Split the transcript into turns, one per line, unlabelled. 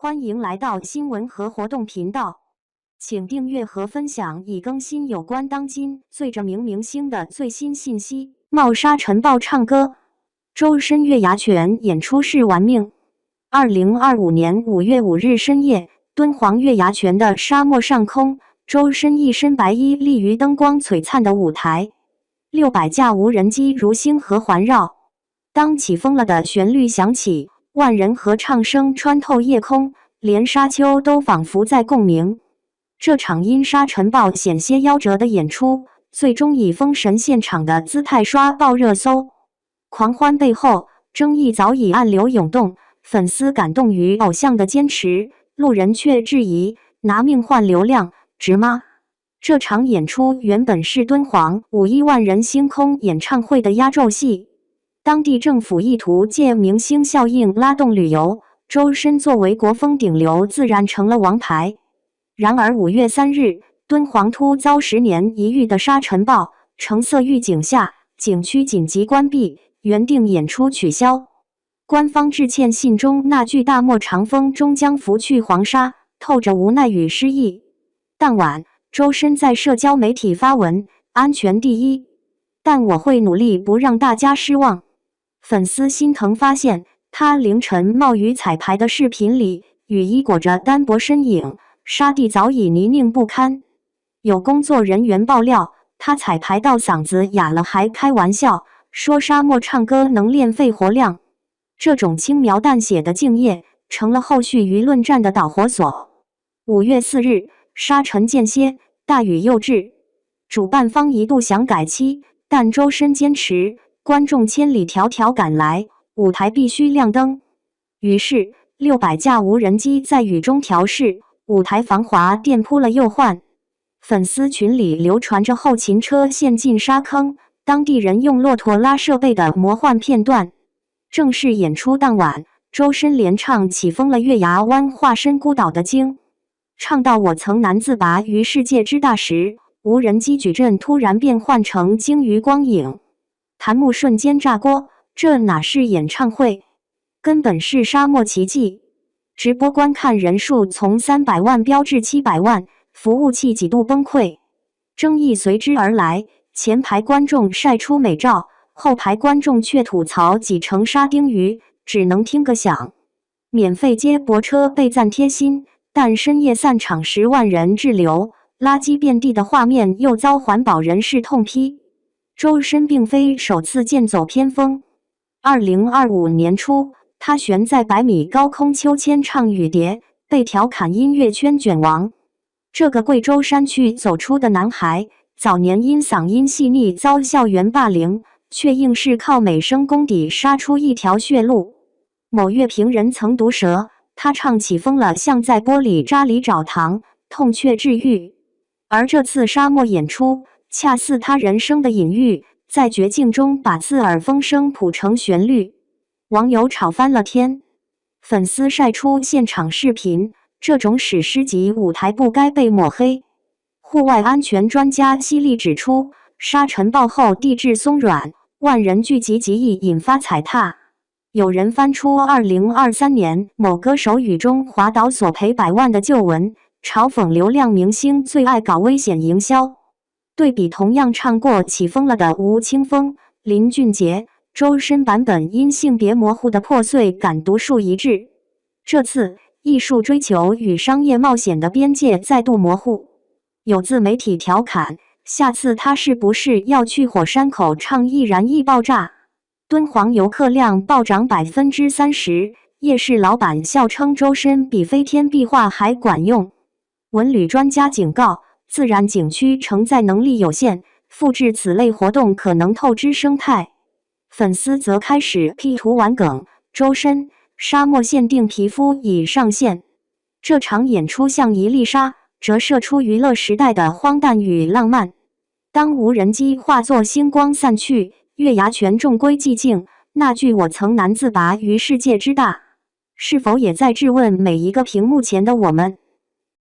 欢迎来到新闻和活动频道，请订阅和分享已更新有关当今最着名明星的最新信息。冒沙尘暴唱歌，周深月牙泉演出是玩命。2025年5月5日深夜，敦煌月牙泉的沙漠上空，周深一身白衣立于灯光璀璨的舞台，600架无人机如星河环绕。当起风了的旋律响起，万人合唱声穿透夜空，连沙丘都仿佛在共鸣。这场因沙尘暴险些夭折的演出，最终以封神现场的姿态刷爆热搜。狂欢背后，争议早已暗流涌动，粉丝感动于偶像的坚持，路人却质疑拿命换流量，值吗？这场演出原本是敦煌51万人星空演唱会的压轴戏。当地政府意图借明星效应拉动旅游，周深作为国风顶流自然成了王牌。然而5月3日，敦煌突遭10年一遇的沙尘暴，橙色预警下，景区紧急关闭，原定演出取消。官方致歉信中那句大漠长风终将拂去黄沙，透着无奈与失意。当晚，周深在社交媒体发文：安全第一，但我会努力不让大家失望。粉丝心疼发现，他凌晨冒雨彩排的视频里，雨衣裹着单薄身影，沙地早已泥泞不堪。有工作人员爆料，他彩排到嗓子哑了还开玩笑，说沙漠唱歌能练肺活量。这种轻描淡写的敬业，成了后续舆论战的导火索。5月4日，沙尘间歇，大雨又至，主办方一度想改期，但周深坚持，观众千里迢迢赶来，舞台必须亮灯。于是600架无人机在雨中调试，舞台防滑垫铺了又换。粉丝群里流传着后勤车陷进沙坑，当地人用骆驼拉设备的魔幻片段。正式演出当晚，周深连唱起风了月牙湾化身孤岛的鲸，唱到我曾难自拔于世界之大时，无人机矩阵突然变换成鲸鱼光影，弹幕瞬间炸锅，这哪是演唱会，根本是沙漠奇迹。直播观看人数从300万飙至700万，服务器几度崩溃，争议随之而来，前排观众晒出美照，后排观众却吐槽挤成沙丁鱼，只能听个响。免费接驳车被赞贴心，但深夜散场10万人滞留，垃圾遍地的画面又遭环保人士痛批。周深并非首次剑走偏锋。2025年初，他悬在100米高空秋千唱雨蝶，被调侃音乐圈卷王。这个贵州山区走出的男孩，早年因嗓音细腻遭校园霸凌，却硬是靠美声功底杀出一条血路。某乐评人曾毒舌，他唱起风了像在玻璃渣里找糖，痛却治愈。而这次沙漠演出，恰似他人生的隐喻，在绝境中把刺耳风声谱成旋律。网友吵翻了天，粉丝晒出现场视频，这种史诗级舞台不该被抹黑。户外安全专家犀利指出，沙尘暴后地质松软，万人聚集极易引发踩踏。有人翻出2023年某歌手雨中滑倒索赔100万的旧闻，嘲讽流量明星最爱搞危险营销。对比同样唱过起风了的吴青峰、林俊杰，周深版本因性别模糊的破碎感独树一帜。这次艺术追求与商业冒险的边界再度模糊。有自媒体调侃，下次他是不是要去火山口唱易燃易爆炸？敦煌游客量暴涨30%，夜市老板笑称周深比飞天壁画还管用。文旅专家警告，自然景区承载能力有限，复制此类活动可能透支生态。粉丝则开始 P 图玩梗，周深沙漠限定皮肤已上线。这场演出像一粒沙，折射出娱乐时代的荒诞与浪漫。当无人机化作星光散去，月牙泉重归寂静，那句我曾难自拔于世界之大，是否也在质问每一个屏幕前的我们？